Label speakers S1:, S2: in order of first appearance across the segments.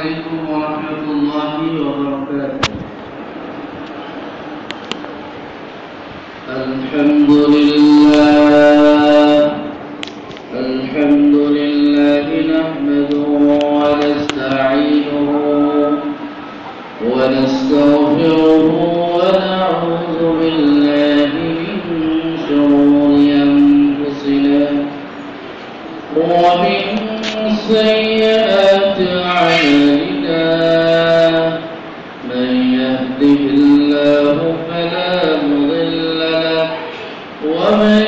S1: عليكم ورحمة الله وبركاته. الحمد لله نحمده ونستعينه ونستغفره ونعوذ بالله من شرور أنفسنا ومن سيئات أعمالنا من يهده الله فلا مضل له ومن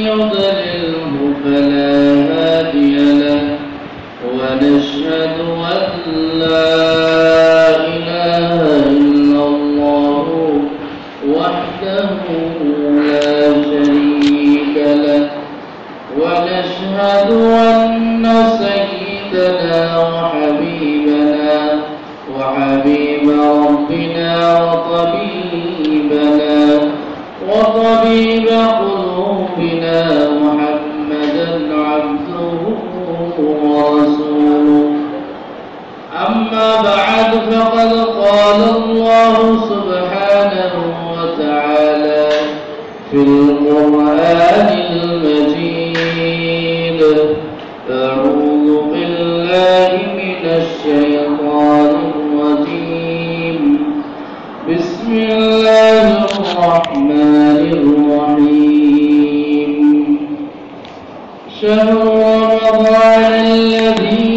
S1: يضلله فلا هادي له ونشهد أن لا إله إلا الله وحده لا شريك له ونشهد أن سيدنا وحبيب ربنا وطبيب قلوبنا محمدا عبده ورسوله. أما بعد فقد قال الله سبحانه وتعالى في القرآن المجيد: أعوذ بالله من الشيطان الرجيم. بسم الله الرحمن الرحيم. شهر رمضان الذي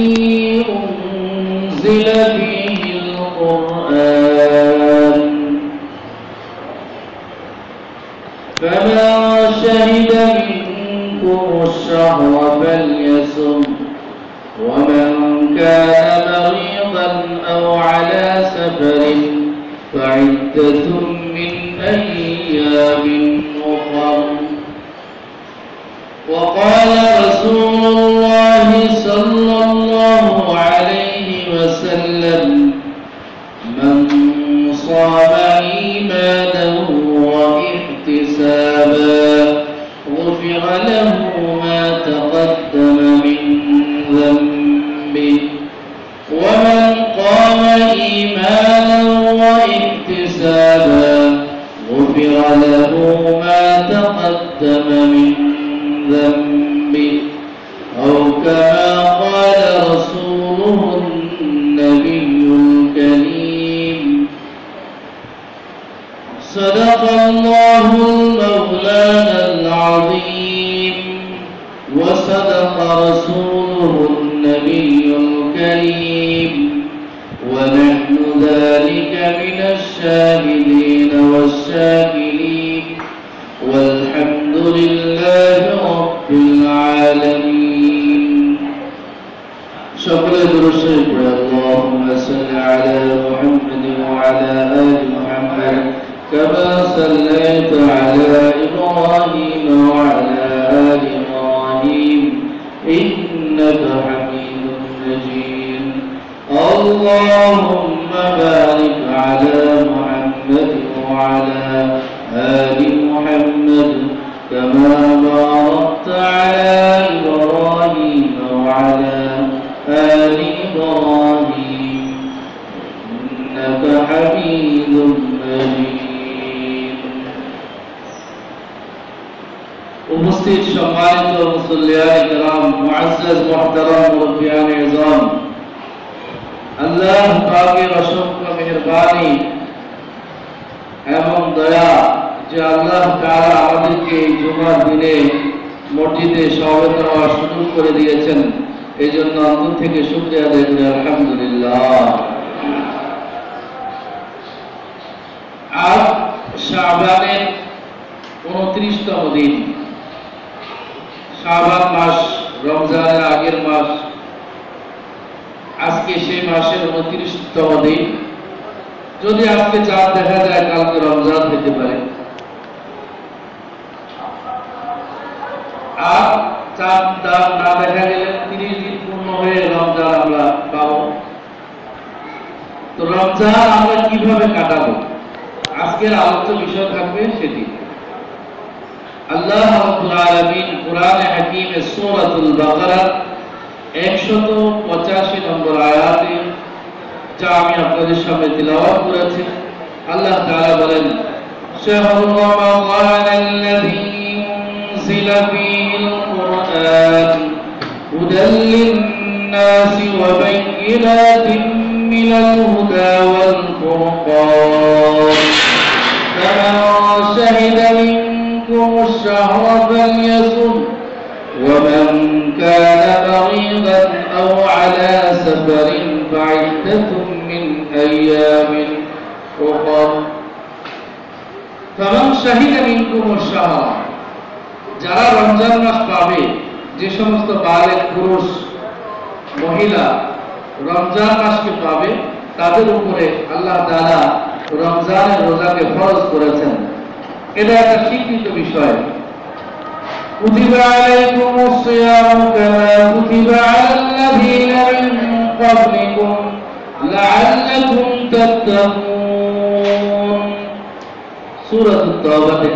S1: أنزل فيه القرآن فمن شهد منكم الشهر فليصم ومن كان مريضا أو على سفر فعدة من أيام أخر. وقال رسول الله صلى الله عليه وسلم: من صام إيمانا واحتسابا غفر له ما تقدم من ذنبه ومن قام إيمانا واحتسابا غفر له ما تقدم من ذنبه أو كما قال رسوله النبي الكريم. صدق الله المولانا العظيم وصدق رسوله النبي الكريم ونحن ذلك من الشاهدين والشاكرين والحمد لله رب العالمين. شكرا لرسول اللهم صل على محمد وعلى آل محمد كما صليت على إبراهيم وعلى آل إبراهيم إنك حميد مجيد. اللهم بارك على محمد وعلى آل محمد كما باركت على إبراهيم وعلى آل إبراهيم إنك حميد مجيد. উপস্থিত সম্মানিত মুসল্লিয়ান কিরাম, মুআজ্জাজ মুহতারাম মুরব্বিয়ান ইজাম, আল্লাহ পাকের অসংখ্য মেহেরবানি এবং দয়া যে আল্লাহ তাআলা আমাদেরকে এই জুমার দিনে মসজিদে সমবেত হওয়ার সুযোগ করে দিয়েছেন, এই জন্য অন্তর থেকে শুকরিয়া আদায় করি আলহামদুলিল্লাহ। আজ শাবানের 29তম দিন। শাবান মাস রমজানের আগের মাস, আজকে সেই মাসের 29তম দিন। যদি আজকে চাঁদ দেখা যায়, কালকে রমজান হতে পারে। আর চাঁদ না দেখা গেলে 30 দিন পূর্ণ হয়ে রমজান আমরা পাবো। তো রমজান আমরা কিভাবে কাটাবো, আজকের আলোচ্য বিষয় থাকবে সেটি। আল্লাহ রাব্বুল আলামিন কুরআনে হাকীমে সূরাতুল বাকারা 185 নম্বর আয়াতে যা আমি আপনাদের সামনে তিলাওয়াত করেছি। আল্লাহ তাআলা বলেন, শাহরু রমাদানাল্লাযী উনজিলা ফীহিল কুরআন হুদাল লিন-নাসি ওয়া বায়্যিনাতিন মিনাল হুদা ওয়াল ফুরকান ফামান শাহিদা মিনকুমুশ শাহরা ফালইয়াসুম ومن كان مريضا أو على سفر فعدة من أيام أخر فمن شهد منكم الشهر যারা রমজান মাস পাবে, যে সমস্ত বালেগ পুরুষ মহিলা রমজান মাসকে পাবে, তাদের উপরে আল্লাহ তাআলা রমজানের রোজাকে ফরজ করেছেন। এটা একটা স্বীকৃত বিষয়। كتب عليكم الصيام كما كتب على الذين من قبلكم لعلكم تتقون সূরা আত-তাওবাতে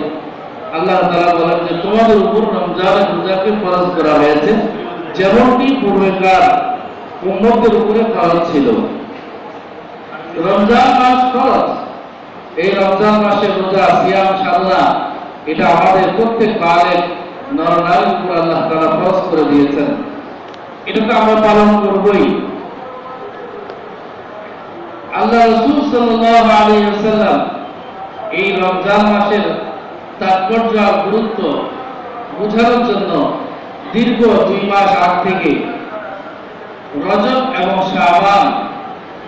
S1: আল্লাহ তাআলা বলেন যে তোমাদের উপর রমজানের রোজাকে ফরজ করা হয়েছে, যেমনটি পূর্বেকার উম্মতের উপরে ফরজ ছিল। রমজান মাস ফরজ। এই রমজান মাসের রোজা, সিয়াম, সাধনা, এটা আমাদের প্রত্যেক বালেগ নর-নারীর উপর আল্লাহ তাআলা ফরজ করে দিয়েছেন। এটা তো আমরা পালন করবই। আল্লাহ রাসূল সাল্লাল্লাহু আলাইহি ওয়াসাল্লাম এই রমজান মাসের তাৎপর্য আর গুরুত্ব বোঝানোর জন্য দীর্ঘ 2 মাস আগ থেকে রজব এবং শাবান,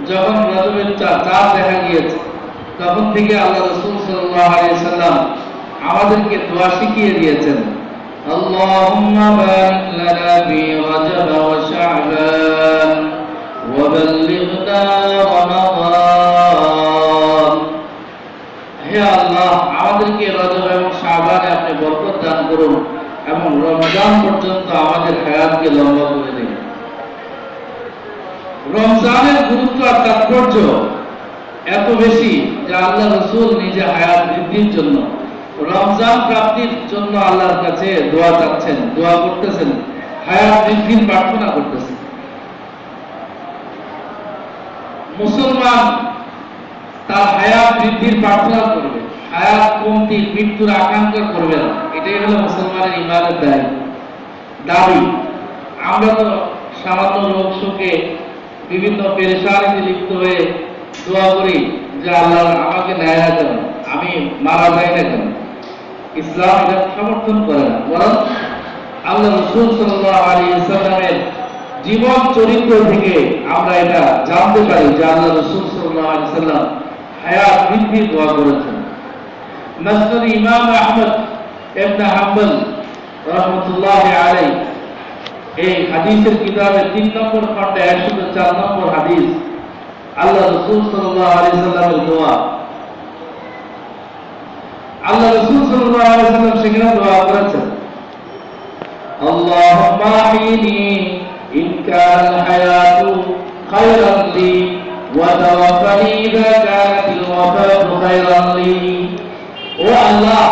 S1: যখন রজবের চাঁদ দেখা গিয়েছে, তখন থেকে আল্লাহ রাসূল সাল্লাল্লাহু আলাইহি ওয়াসাল্লাম আমাদেরকে দোয়া শিখিয়ে দিয়েছেন। اللهم بارك لنا في رجب وشعبان وبلغنا رمضان হে আল্লাহ, আমাদেরকে রজব এবং শাবানে আপনি বরকত দান করুন এবং রমজান পর্যন্ত আমাদের হায়াতকে লম্বা করে দিন। রমজানের গুরুত্ব আর তাৎপর্য এত বেশি যে আল্লাহ রাসূল নিজে হায়াত বৃদ্ধির জন্য, রমজান প্রাপ্তির জন্য আল্লাহর কাছে দোয়া চাচ্ছেন, দোয়া করতেছেন, হায়াত বৃদ্ধির প্রার্থনা করতেছেন। মুসলমান তার হায়াত বৃদ্ধির প্রার্থনা করবে, হায়াত কমতির, মৃত্যুর আকাঙ্ক্ষা করবে না। এটাই হলো মুসলমানের ঈমানের দাবি। আমরা তো সামান্য রোগ শোকে বিভিন্ন পেরেশানিতে লিপ্ত হয়ে দোয়া করি যে আল্লাহ আমাকে নেয় না কেন, আমি মারা যাই না কেন। ইসলাম এটা সমর্থন করে না, বরং আল্লাহ রাসূল সাল্লাল্লাহু আলাইহি ওয়াসাল্লামের জীবন চরিত্র থেকে আমরা এটা জানতে পারি যে আল্লাহ রাসূল সাল্লাল্লাহু আলাইহি ওয়াসাল্লাম হায়াত বৃদ্ধির দোয়া করেছেন। মুসনাদ ইমাম আহমদ ইবনে হাম্বল রাহমাতুল্লাহি আলাইহি এই হাদিসের কিতাবে 3 নম্বর খণ্ডে 104 নম্বর হাদিস, আল্লাহ রাসূল সাল্লাল্লাহু আলাইহি ওয়াসাল্লামের দোয়া। আল্লাহ রাসূল সাল্লাল্লাহু আলাইহি ওয়াসাল্লাম সেখানে দোয়া করেছেন, আল্লাহুম্মা আহইনি ইন কানাল হায়াতু খায়রান লি ওয়া তাওয়াফানি ইযা কানাতিল ওয়াফাতু খায়রান লি। ও আল্লাহ,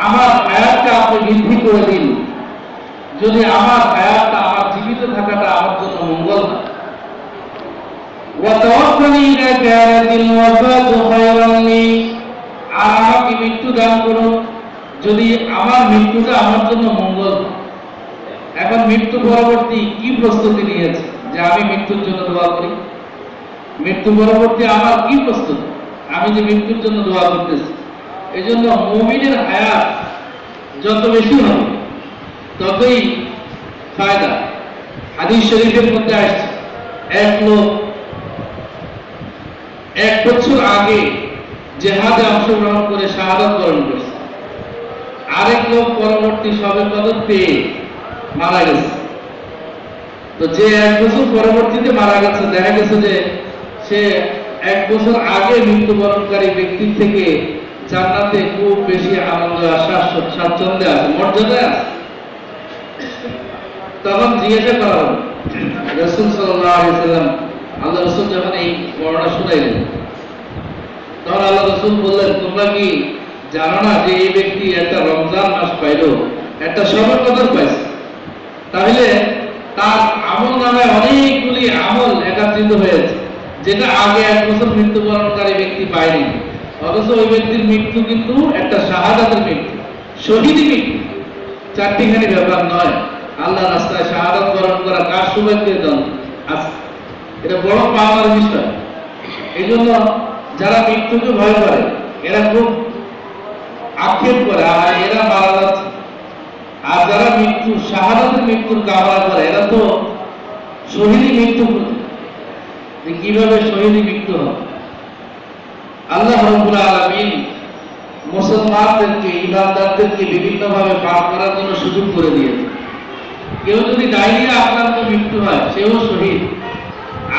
S1: আমার হায়াতকে আপনি বৃদ্ধি করে দিন, যদি আমার হায়াতটা, আমার জীবিত থাকাটা আমার জন্য মঙ্গল হয়। ওয়া তাওয়াফানি ইযা কানাতিল ওয়াফাতু খায়রান লি, আর আমাকে মৃত্যু দান করুন যদি আমার মৃত্যুটা আমার জন্য মঙ্গল। এখন মৃত্যু পরবর্তী কি প্রস্তুতি নিয়েছে যে আমি মৃত্যুর জন্য দোয়া করি? মৃত্যু পরবর্তী আমার কি প্রস্তুতি, আমি যে মৃত্যুর জন্য দোয়া করতেছি। এই জন্য মুমিনের হায়াত যত বেশি হবে ততই ফায়দা। হাদিস শরীফের মধ্যে আসছে, এক লোক 1 বছর আগে জিহাদে অংশগ্রহণ করে শাহাদাত বরণ করেছে, আরেক লোক পরবর্তী সবে কদর পেয়ে মারা গেছে। তো যে 1 বছর পরবর্তীতে মারা গেছে, দেখা গেছে যে সে 1 বছর আগে মৃত্যুবরণকারী ব্যক্তির থেকে জান্নাতে খুব বেশি আনন্দ আর স্বাচ্ছন্দ্যে আছে, মর্যাদায় আছে। তখন জিজ্ঞাসা করা হলো রাসূল সাল্লাল্লাহু আলাইহি ওয়াসাল্লাম, আল্লাহ রাসূল যখন এই বর্ণনা শুনাইলেন, তখন আল্লাহ রাসূল বললেন, তোমরা কি জানো না যে এই ব্যক্তি একটা রমজান মাস পাইল, একটা শবে কদর পাইছে, তাহলে তার আমল নামে অনেকগুলি আমল একত্রিত হয়েছে। যেটা আগে 1 বছর মৃত্যুবরণকারী ব্যক্তি পায়নি, অথচ ওই ব্যক্তির মৃত্যু কিন্তু একটা শাহাদাতের মৃত্যু, শহীদি মৃত্যু। চারটিখানি ব্যাপার নয়। আল্লাহ রাস্তায় শাহাদাত বরণ করা কার সৌভাগ্যের জন্য আছে, এটা বড় পাওয়ার বিষয়। এই জন্য যারা মৃত্যুকে ভয় করে এরা খুব আক্ষেপ করে আর এরা মারা যাচ্ছে, আর যারা মৃত্যু শাহাদাতের মৃত্যুর কামনা করে এরা তো শহীদি মৃত্যু। কিভাবে শহীদি মৃত্যু হবে? আল্লাহ রাব্বুল আলামিন মুসলমানদেরকে, ইমানদারদেরকে বিভিন্নভাবে পাপ করার জন্য সুযোগ করে দিয়েছে। কেউ যদি ডায়রিয়া আক্রান্ত মৃত্যু হয় সেও শহীদ,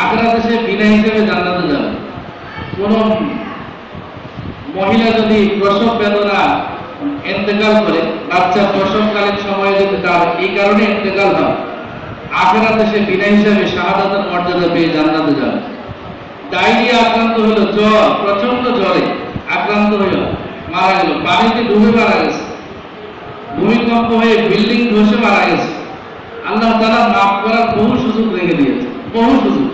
S1: আখিরাতে সে বিনা হিসেবে জান্নাতে যাবে। কোন মহিলা যদি প্রসব বেদনা ইন্তেকাল করে, বাচ্চা প্রসবকালীন সময়ে যদি তার এই কারণে ইন্তেকাল হয়, আখিরাতে সে বিনা হিসেবে শাহাদাতের মর্যাদা পেয়ে জান্নাতে যাবে। ডায়রিয়া আক্রান্ত হলো, জ্বর, প্রচন্ড জ্বরে আক্রান্ত হলো, মারা গেল, পানিতে ডুবে মারা গেছে, ভূমিকম্প হয়ে বিল্ডিং ধসে মারা গেছে, আল্লাহ তাআলা মাফ করার বহু সুযোগ রেখে দিয়েছে, বহু সুযোগ।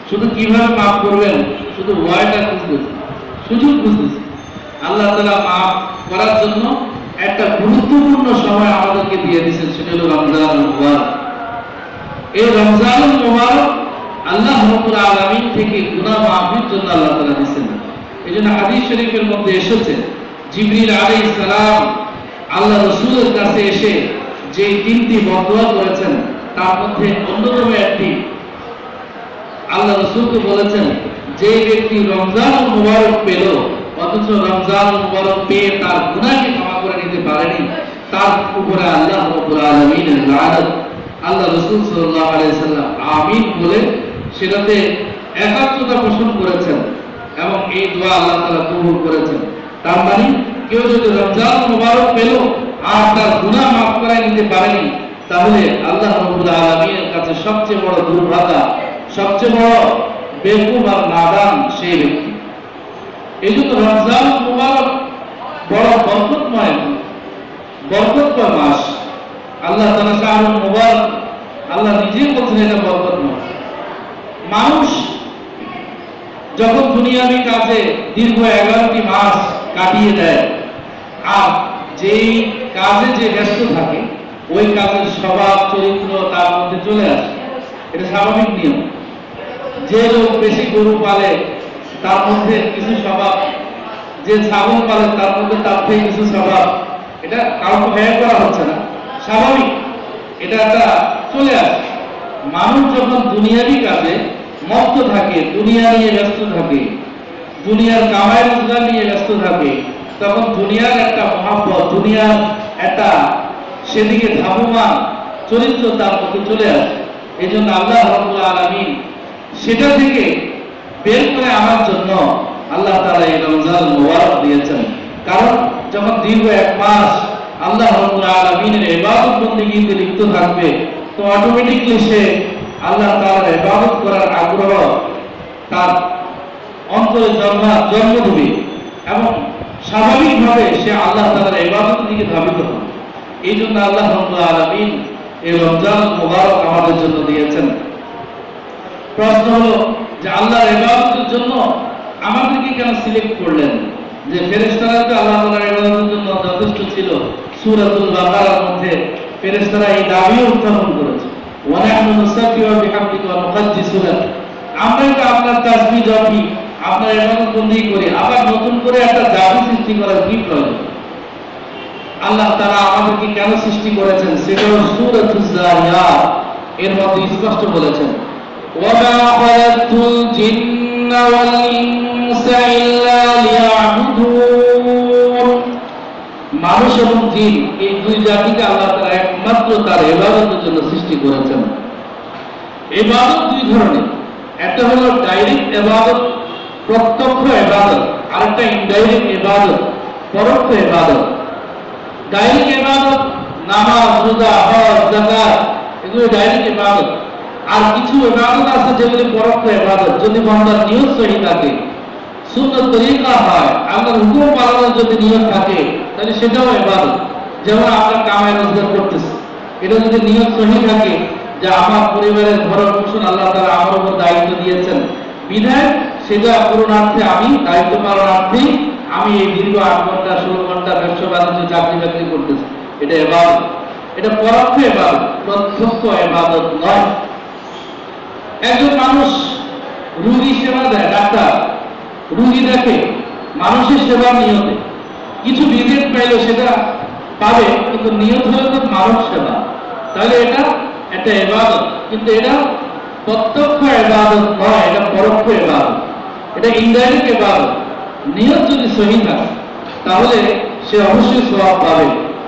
S1: শুধু কিভাবে মাফ করবেন, শুধু ওয়ার্ডটা খুঁজতেছে, সুযোগ খুঁজতেছে। আল্লাহ তাআলা মাফ করার জন্য একটা গুরুত্বপূর্ণ সময় আমাদেরকে দিয়ে দিয়েছেন, সেটা হলো রমজানুল মুবারক। এই রমজানুল মুবারক আল্লাহ রাব্বুল আলামিন থেকে গুনাহ মাফের জন্য আল্লাহ তাআলা দিয়েছেন। এইজন্য হাদিস শরীফের মধ্যে এসেছে, জিবরিল আলাইহিস সালাম আল্লাহ রাসূলের কাছে এসে যে 3টি বদদোয়া করেছেন তার মধ্যে অন্যতম একটি, আল্লাহ রাসূলকে বলেছেন, যে ব্যক্তি রমজানুল মুবারক পেল অথচ রমজানুল মুবারক পেয়ে তার গুনাহকে ক্ষমা করে নিতে পারেনি, তার উপরে আল্লাহ রাব্বুল আলামিনের লানত। আল্লাহ রাসূল সাল্লাল্লাহু আলাইহি সাল্লাম আমিন বলে সেটাতে একাত্মতা পোষণ করেছেন এবং এই দোয়া আল্লাহ তাআলা কবুল করেছেন। তার মানে কেউ যদি রমজানুল মুবারক পেল আর তার গুনাহ মাফ করে নিতে পারেনি, তাহলে আল্লাহ রাব্বুল আলামিনের কাছে সবচেয়ে বড় দুর্ভাগা, সবচেয়ে বড় বেকুব আর নাদান সেই ব্যক্তি। এই জন্য রমজানুল মুবারক বড় বরকতময় মাস। আল্লাহ তাআলা শাহরুল মুবারক, আল্লাহ নিজেই বলছেন এটা বরকতময়। মানুষ যখন দুনিয়াবি কাজে দীর্ঘ 11টি মাস কাটিয়ে দেয় আর যেই কাজে যে ব্যস্ত থাকে ওই কাজের স্বভাব চরিত্র তার মধ্যে চলে আসে, এটা স্বাভাবিক নিয়ম। যে লোক বেশি গরু পালে তার মধ্যে কিছু স্বভাব, যে ছাগল পালে তার মধ্যে তার থেকে কিছু স্বভাব, এটা কাউকে ব্যয় করা হচ্ছে না, স্বাভাবিক, এটা একটা চলে আসে। মানুষ যখন দুনিয়াবি কাজে মত্ত থাকে, দুনিয়া নিয়ে ব্যস্ত থাকে, দুনিয়ার কামাই রোজগার নিয়ে ব্যস্ত থাকে, তখন দুনিয়ার একটা মহাব্বত, দুনিয়ার একটা সেদিকে ধাবমান চরিত্র তার মধ্যে চলে আসে। এই জন্য আল্লাহ রাব্বুল আলামিন সেটা থেকে বের করে আনার জন্য আল্লাহ তাআলা এই রমজানুল মুবারক দিয়েছেন। কারণ যখন দীর্ঘ 1 মাস আল্লাহ রাব্বুল আলামিনের ইবাদত বন্দেগীতে লিপ্ত থাকবে, তো অটোমেটিক্যালি সে আল্লাহ তাআলার ইবাদত করার আগ্রহ তার অন্তরে জন্ম দেবে এবং স্বাভাবিকভাবে সে আল্লাহ তাআলার ইবাদতের দিকে ধাবিত হবে। এই জন্য আল্লাহ রাব্বুল আলামিন এই রমজানুল মুবারক আমাদের জন্য দিয়েছেন। প্রশ্ন হলো যে আল্লাহর ইবাদতের জন্য আমাদেরকে কেন সিলেক্ট করলেন? যে ফেরেশতারা তো আল্লাহ তাআলার ইবাদতের জন্য যথেষ্ট ছিল। সূরাতুল বাকারার মধ্যে ফেরেশতারা এই দাবিও উত্থাপন করেছে, ওয়া নাহনু নুসাব্বিহু বিহামদিকা ওয়া নুকাদ্দিসু লাক। আমরা তো আপনার তাসবিহ জপি, আপনার ইবাদত বন্দেগী করি, আবার নতুন করে একটা দাবি সৃষ্টি করার কি প্রয়োজন? আল্লাহ তাআলা আমাদেরকে কেন সৃষ্টি করেছেন সেটা সূরাতুজ জারিয়াত এর মধ্যে স্পষ্ট বলেছেন, وَمَا خَلَقْتُ الْجِنَّ وَالْإِنسَ إِلَّا لِيَعْبُدُونِ। মানুষ এবং জিন এই দুই জাতিকে আল্লাহ তাআলা একমাত্র তার ইবাদতের জন্য সৃষ্টি করেছেন। ইবাদত দুই ধরনের, একটা হলো ডাইরেক্ট ইবাদত, প্রত্যক্ষ ইবাদত, আরেকটা ইনডাইরেক্ট ইবাদত, পরোক্ষ ইবাদত। ডাইরেক্ট ইবাদত নামাজ, রোজা, হজ, যাকাত, এগুলো ডাইরেক্ট ইবাদত। আর কিছু ইবাদত আছে যেগুলো পরোক্ষ ইবাদত, যদি বান্দার নিয়ত সহি থাকে, সুন্নাত তরিকা হয়, আল্লাহর হুকুম পালনের যদি নিয়ত থাকে, তাহলে সেটাও ইবাদত। যেমন আপনার কামাই রোজগার করতেছে, এটা যদি নিয়ত সহি থাকে যে আমার পরিবারের ভরণ পোষণ আল্লাহ তাআলা আমার উপর দায়িত্ব দিয়েছেন, বিধায় সেটা পূরণার্থে আমি দায়িত্ব পালনার্থে আমি এই দীর্ঘ 8 ঘন্টা 16 ঘন্টা ব্যবসা বাণিজ্য চাকরি বাকরি করতেছি। এটা ইবাদত, এটা পরোক্ষ ইবাদত, প্রত্যক্ষ ইবাদত নয়। একজন মানুষ রোগী সেবা দেয়, ডাক্তার রোগী দেখে মানুষের সেবা নিয়তে, কিছু রিজেক্ট পাইলে সেটা পাবে, কিন্তু নিয়ত হলো তো মানব সেবা, তাহলে এটা একটা ইবাদত। কিন্তু এটা প্রত্যক্ষ ইবাদত নয়, এটা পরোক্ষ ইবাদত, এটা ইনডাইরেক্ট ইবাদত। নিয়ত যদি সহি থাকে তাহলে সে অবশ্যই সওয়াব পাবে।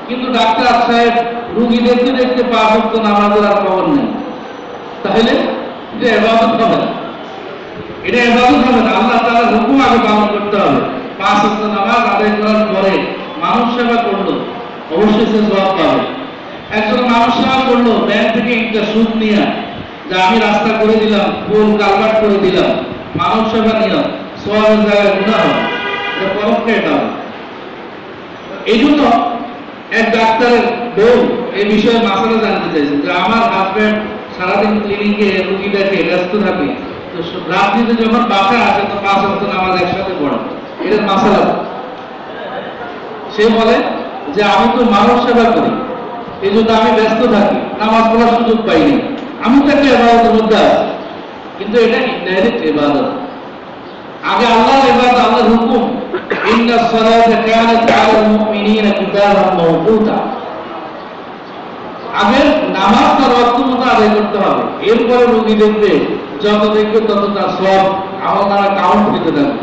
S1: কিন্তু ডাক্তার সাহেব রোগী দেখতে দেখতে 5 ওয়াক্ত নামাজের আর খবর নেই, তাহলে এটা ইবাদত হবে না, এটা ইবাদত হবে না। আল্লাহ তাআলার হুকুম আগে পালন করতে হবে। 5 ওয়াক্ত নামাজ আদায় করার পরে মানব সেবা করলো, অবশ্যই সে সওয়াব পাবে। একজন মানুষ সেবা করলো, ব্যাংক থেকে একটা সুদ নিয়ে, যে আমি রাস্তা করে দিলাম, পোল কালভার্ট করে দিলাম, মানব সেবা নিয়ে সওয়াবের জায়গায় গুনাহ হবে, এটা পরোক্ষ এটা হবে। এই জন্য এক ডাক্তারের বউ এই বিষয়ে মাসালা জানতে চাইছে যে আমার হাজব্যান্ড সারাদিন ক্লিনিকে রোগী দেখে ব্যস্ত থাকে, তো রাত্রিতে যখন বাসায় আসে তো 5 ওয়াক্ত নামাজ একসাথে পড়ে, এটার মাসালা। সে বলে যে আমি তো মানব সেবা করি, এই জন্য আমি ব্যস্ত থাকি, নামাজ পড়ার সুযোগ পাইনি। আমি তো একটা ইবাদতের মধ্যে আছি, কিন্তু এটা ইনডাইরেক্ট ইবাদত। আগে আল্লাহর ইবাদত, আল্লাহর হুকুম, ইন্নাস সালাতা কানাত আলাল মুমিনিনা কিতাবান মাওকুতা। আগে নামাজ তার ওয়াক্ত মতো আদায় করতে হবে, এরপরে রোগী দেখবে, যত দেখবে তত তার সব আমলনামা কাউন্ট হতে থাকবে।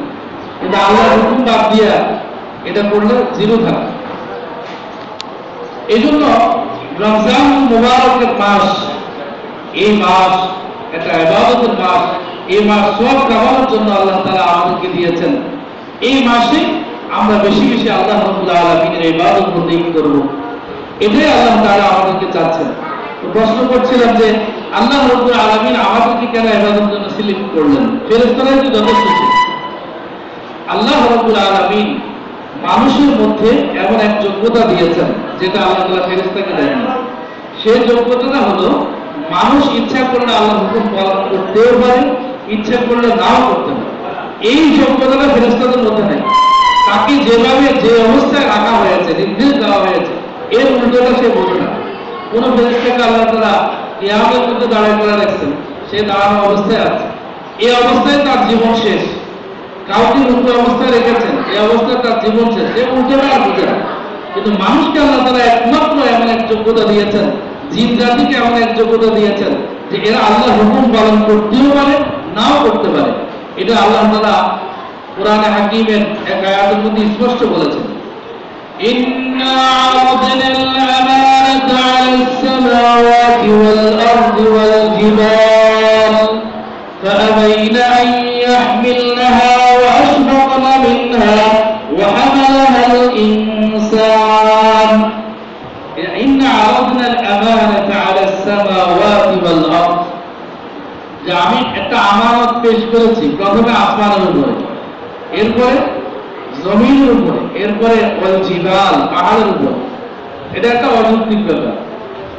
S1: কিন্তু আল্লাহর হুকুম বাদ দিয়া এটা করলে জিরো থাকে। এই জন্য রমজান মুবারকের মাস, এই মাস একটা ইবাদতের মাস, এই মাস সব কামানোর জন্য আল্লাহ তাআলা আমাদেরকে দিয়েছেন। এই মাসে আমরা বেশি বেশি আল্লাহ রাব্বুল আলামিনের ইবাদত বন্দেগী করব, এটাই আল্লাহ তাআলা আমাদেরকে চাচ্ছেন। তো প্রশ্ন করছিলাম যে আল্লাহ রাব্বুল আলামিন আমাদেরকে কেন ইবাদতের জন্য সিলেক্ট করলেন? ফেরেশতারাই তো যথেষ্ট ছিল। আল্লাহ রাব্বুল আলামিন মানুষের মধ্যে এমন এক যোগ্যতা দিয়েছেন যেটা আল্লাহ তাআলা ফেরেশতাকে দেননি। সেই যোগ্যতাটা হলো মানুষ ইচ্ছা করলে আল্লাহর হুকুম পালন করতেও পারে, ইচ্ছা করলে নাও করতে পারে। এই যোগ্যতাটা ফেরেশতাদের মধ্যে নেই। তাকে যেভাবে যে অবস্থায় রাখা হয়েছে, নির্দেশ দেওয়া হয়েছে, এর উল্টোটা সে বোঝে না। কোন ফেরেশতাকে আল্লাহ তাআলা কিয়ামতের মধ্যে দাঁড়ায় করে রাখছেন, সে দাঁড়ানো অবস্থায় আছে, এই অবস্থায় তার জীবন শেষ। কাউকে মুক্ত অবস্থায় রেখেছেন, এই অবস্থায় তার জীবন শেষ, সে উল্টোটা আর বোঝে না। কিন্তু মানুষকে আল্লাহ তাআলা একমাত্র এমন এক যোগ্যতা দিয়েছেন, জিন জাতিকে এমন এক যোগ্যতা দিয়েছেন যে এরা আল্লাহর হুকুম পালন করতেও পারে, নাও করতে পারে। এটা আল্লাহ তাআলা কোরআনে হাকীমের এক আয়াতের মধ্যে স্পষ্ট বলেছেন, ইন্না আরাদনাল আমানাতা আলাস সামাওয়াতি ওয়াল আরদি ওয়াল জিবাল ফাআবাইনা আন ইয়াহমিলনাহা ওয়া আশফাকনা মিনহা ওয়া হামালাহাল ইনসান। ইন্না আরাদনাল আমানাতা আলাস সামাওয়াতি ওয়াল আরদ, যে আমি একটা আমানত পেশ করেছি, প্রথমে আসমানের উপরে, এরপরে জমিনের উপরে, এরপরে ওয়াল জিবাল, পাহাড়ের উপরে। এটা একটা অযৌক্তিক ব্যাপার।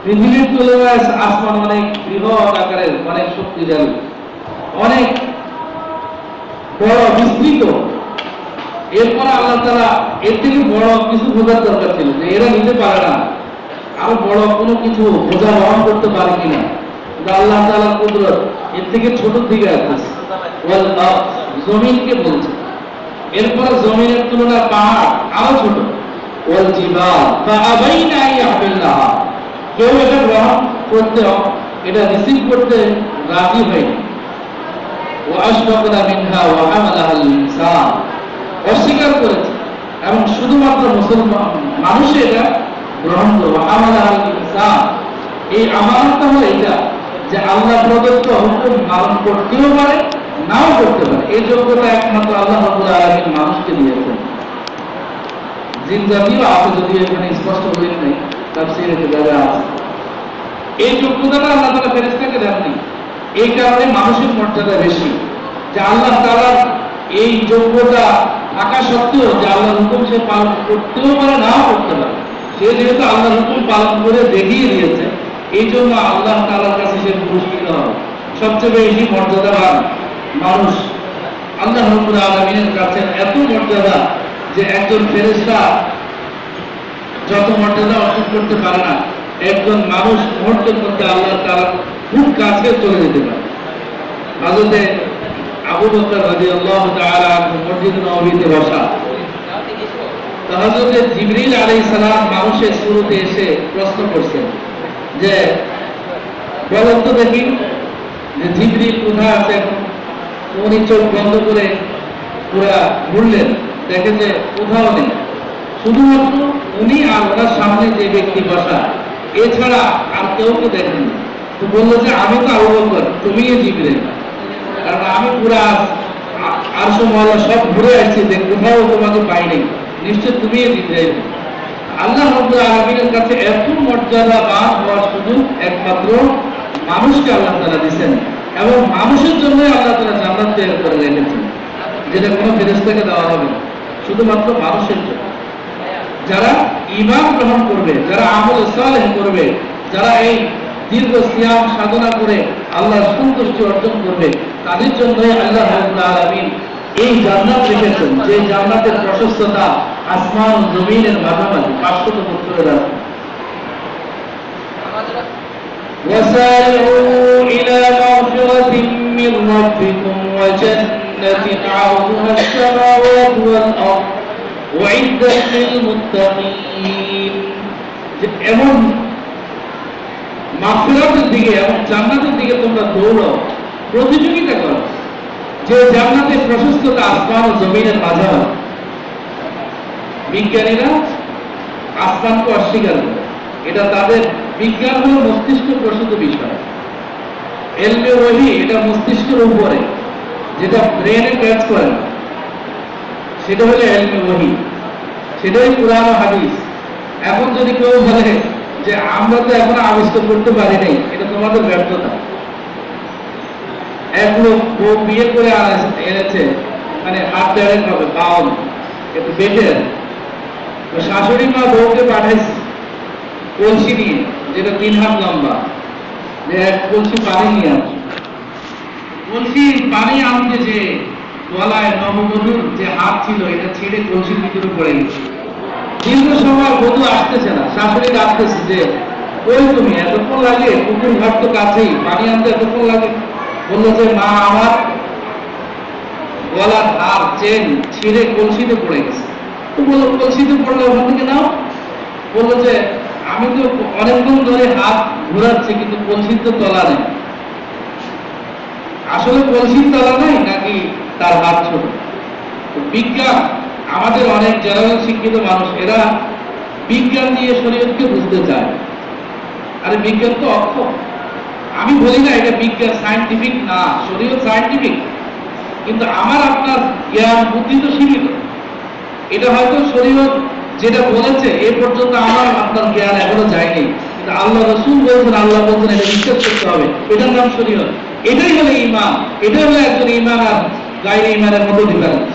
S1: পৃথিবীর তুলনায় আসমান অনেক বৃহৎ আকারের, অনেক শক্তিশালী, অনেক বড়, বিস্তৃত। এরপরে আল্লাহ তাআলা এর থেকে বড় কিছু বোঝার দরকার ছিল, যে এরা নিতে পারে না, আরো বড় কোনো কিছু বোঝা বহন করতে পারে কিনা। আল্লাহ তাআলার কুদরত এর থেকে ছোটর দিকে আছে, ওয়াল আরদ, জমিনকে বলছে। এরপরে জমিনের তুলনায় পাহাড় আরো ছোট, ওয়াল জিবাল ফাআবাইনা আন ইয়াহমিলনাহা, কেউ এটা গ্রহণ করতে, এটা রিসিভ করতে রাজি হয়নি। ওয়া আশফাকনা মিনহা ওয়া হামালাহাল ইনসান, অস্বীকার করেছে, এবং শুধুমাত্র মুসলমান মানুষ এটা গ্রহণ করে। ওয়া হামালাহাল ইনসান, এই আমানতটা হলো এটা যে আল্লাহ প্রদত্ত হুকুম পালন করতেও পারে, নাও করতে পারে। এই যোগ্যতা একমাত্র আল্লাহ রাব্বুল আলামিন মানুষকে দিয়েছেন। জিন জাতিও আছে, যদিও এখানে স্পষ্ট বলেন নাই, তাফসীরে জায়গা আছে। এই যোগ্যতাটা আল্লাহ তাআলা ফেরেশতাকে দেননি, এই কারণে মানুষের মর্যাদা বেশি। যে আল্লাহ তাআলার এই যোগ্যতা থাকা সত্ত্বেও যে আল্লাহর হুকুম সে পালন করতেও পারে, নাও করতে পারে, সে যেহেতু আল্লাহর হুকুম পালন করে দেখিয়ে দিয়েছে, এই জন্য আল্লাহ তাআলার কাছে সে পুরস্কৃত হবে, সবচেয়ে বেশি মর্যাদাবান। মানুষ আল্লাহ রাব্বুল আলামিনের কাছে এত মর্যাদা যে একজন ফেরেশতা যত মর্যাদা অর্জন করতে পারে না, একজন মানুষ মুহূর্তের মধ্যে আল্লাহ তাআলা খুব কাছে চলে যেতে পারে। হযরতে আবু বকর রাদিয়াল্লাহু তাআলা মসজিদ নববীতে বসা, তো হযরতে জিবরিল আলাইহিস সালাম মানুষের শুরুতে এসে প্রশ্ন করছেন যে বলেন তো দেখি যে জিবরিল কোথায় আছে। উনি চোখ বন্ধ করে পুরা ঘুরলেন, দেখে যে কোথাও নেই, শুধুমাত্র উনি আর ওনার সামনে যে ব্যক্তি বসা, এছাড়া আর কেউকে দেখেন। তো বললো যে আমি তো আবু বকর, তুমিই জিবরিল, কারণ আমি পুরা আরশ মহল্লা সব ঘুরে আসছি যে কোথাও তোমাকে পাই নাই, নিশ্চয় তুমিই জিবরিল। আল্লাহ রাব্বুল আলামিনের কাছে এত মর্যাদাবান হওয়ার সুযোগ একমাত্র মানুষকে আল্লাহ তাআলা দিয়েছেন, এবং মানুষের জন্য আল্লাহ তাআলা জান্নাত তৈরি করে রেখেছেন, যেটা কোনো ফেরেশতাকে দেওয়া হবে না, শুধুমাত্র মানুষের জন্য। যারা ঈমান গ্রহণ করবে, যারা আমল সালেহ করবে, যারা এই দীর্ঘ সিয়াম সাধনা করে আল্লাহর সন্তুষ্টি অর্জন করবে, তাদের জন্যই আল্লাহ রাব্বুল আলামিন এই জান্নাত রেখেছেন, যে জান্নাতের প্রশস্ততা আসমান ও জমিনের মাঝামাঝি 500 বছরের রাস্তা। وسارعوا إلى مغفرة من ربكم وجنة عرضها السماوات والأرض وعدت للمتقين। এমন মাগফিরাতের দিকে এবং জান্নাতের দিকে তোমরা দৌড়াও, প্রতিযোগিতা করো, যে জান্নাতের প্রশস্ততা আসমান ও জমিনের মাঝামাঝি। বিজ্ঞানীরা আসমানকে অস্বীকার করে, এটা তাদের বিজ্ঞান হলো মস্তিষ্ক প্রসূত বিষয়। এলমে ওহী এটা মস্তিষ্কের উপরে, যেটা ব্রেনে কাজ করে না, সেটা হলো এলমে ওহী, সেটাই কুরআন ও হাদিস। এখন যদি কেউ বলে যে আমরা তো এখনো আবিষ্কার করতে পারি নাই, এটা তোমাদের ব্যর্থতা। এক লোক বউ বিয়ে করে এনেছে, মানে হাত ডাইরেক্ট হবে বাউল একটু বেটের, শাশুড়ি মা বউকে পাঠাইছে কলসি নিয়ে, যেটা 3 হাত লম্বা, যে এক কলসি পানি নিয়ে আসে। কলসি পানি আনতে যে গলায় নববধূর যে হাত ছিল, এটা ছেড়ে কলসির ভিতরে পড়ে গেছে। দীর্ঘ সময় বধূ আসতেছে না, শাশুড়ি আসতেছে যে ওই তুমি এতক্ষণ লাগে, পুকুর ঘাট তো কাছেই, পানি আনতে এতক্ষণ লাগে। বললো যে মা আমার গলার হার চেন ছিঁড়ে কলসিতে পড়ে গেছে। তো বললো কলসিতে পড়লে ওখান থেকে নাও। বললো যে আমি তো অনেকক্ষণ ধরে হাত ঘোরাচ্ছি, কিন্তু কলসির তো তলা নেই। আসলে কলসির তলা নাই নাকি তার হাত ছোট? বিজ্ঞান, আমাদের অনেক জেনারেল শিক্ষিত মানুষ, এরা বিজ্ঞান দিয়ে শরীয়তকে বুঝতে চায়। আরে বিজ্ঞান তো অক্ষম। আমি বলি না এটা বিজ্ঞান সায়েন্টিফিক না, শরীয়ত সায়েন্টিফিক, কিন্তু আমার আপনার জ্ঞান বুদ্ধি তো সীমিত। এটা হয়তো শরীয়ত যেটা বলেছে এ পর্যন্ত আমার আপনার জ্ঞান এখনো যায়নি, কিন্তু আল্লাহ রাসূল বলছেন, আল্লাহ বলছেন, এটা বিশ্বাস করতে হবে, এটার নাম শরীয়ত। এটাই হলো ঈমান, এটাই হলো একজন ঈমান আর গায়রে ঈমানের মধ্যে ডিফারেন্স।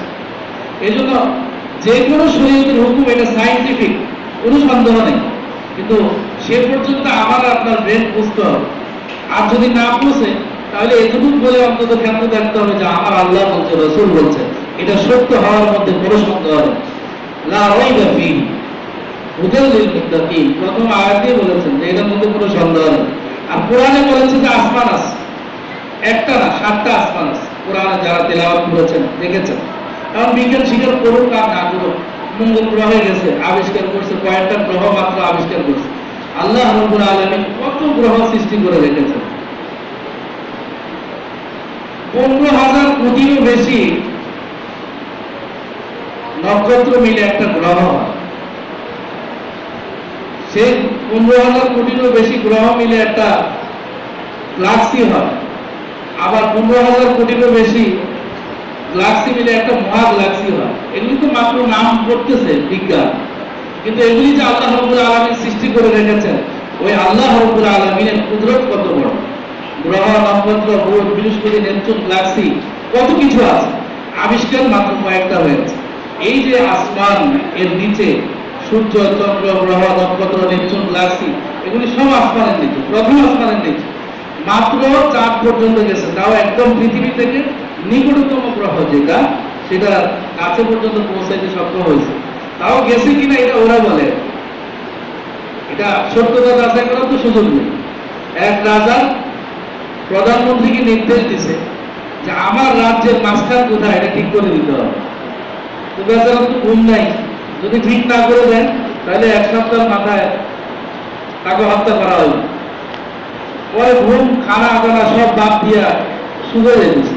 S1: এই জন্য যে কোনো শরীয়তের হুকুম এটা সায়েন্টিফিক, কোনো সন্দেহ নেই, কিন্তু সে পর্যন্ত আমার আপনার ব্রেন বুঝতে হবে। আর যদি না বুঝে, তাহলে এটুকু বলে অন্তত ক্ষেত্রে দেখতে হবে যে আমার আল্লাহ বলছে, রাসূল বলছে, এটা সত্য হওয়ার মধ্যে কোনো সন্দেহ নেই। লা রাইবা ফীহি হুদাল লিল মুত্তাকিন, প্রথম আয়াতেই বলেছেন যে এটার মধ্যে কোনো সন্দেহ নেই। আর কোরআনে বলেছে যে আসমান আছে, একটা না 7টা আসমান আছে। কোরআনে যারা তেলাওয়াত করেছেন দেখেছেন। কারণ বিজ্ঞান স্বীকার করুক আর না করুক, মঙ্গল গ্রহে গেছে, আবিষ্কার করছে, কয়েকটা গ্রহ মাত্র আবিষ্কার করছে। আল্লাহ রাব্বুল আলামিন কত গ্রহ সৃষ্টি করে রেখেছেন। 15,000 কোটিরও বেশি নক্ষত্র মিলে একটা গ্রহ হয়। সেই 15,000 কোটিরও বেশি গ্রহ মিলে একটা গ্যালাক্সি হয়। আবার 15,000 কোটিরও বেশি গ্যালাক্সি মিলে একটা মহাগ্যালাক্সি হয়। এগুলি তো মাত্র নাম করতেছে বিজ্ঞান, কিন্তু এগুলি যে আল্লাহ রাব্বুল আলামিন সৃষ্টি করে রেখেছেন, ওই আল্লাহ রাব্বুল আলামিনের কুদরত কত বড়। গ্রহ, নক্ষত্র, বুধ, বৃহস্পতি, নেপচুন, গ্যালাক্সি, কত কিছু আছে, আবিষ্কার মাত্র কয়েকটা হয়েছে। এই যে আসমান, এর নিচে সূর্য, চন্দ্র, গ্রহ, নক্ষত্র, নেপচুন, গ্যালাক্সি, এগুলি সব আসমানের নিচে, প্রথম আসমানের নিচে। মাত্র চাঁদ পর্যন্ত গেছে, তাও একদম পৃথিবী থেকে নিকটতম গ্রহ যেটা, সেটা কাছে পর্যন্ত পৌঁছাইতে সক্ষম হয়েছে। তাও গেছে কিনা এটা ওরা বলে, এটা সত্যতা যাচাই করার তো সুযোগ নেই। এক রাজা প্রধানমন্ত্রীকে নির্দেশ দিছে যে আমার রাজ্যের মাঝখান কোথায় এটা ঠিক করে দিতে হবে। তো বেচারা তো ঘুম নাই, যদি ঠিক না করে দেন তাহলে এক সপ্তাহের মাথায় তাকে হত্যা করা হইল। পরে ঘুম খানা দানা সব বাদ দিয়া শুয়ে যেতেছে।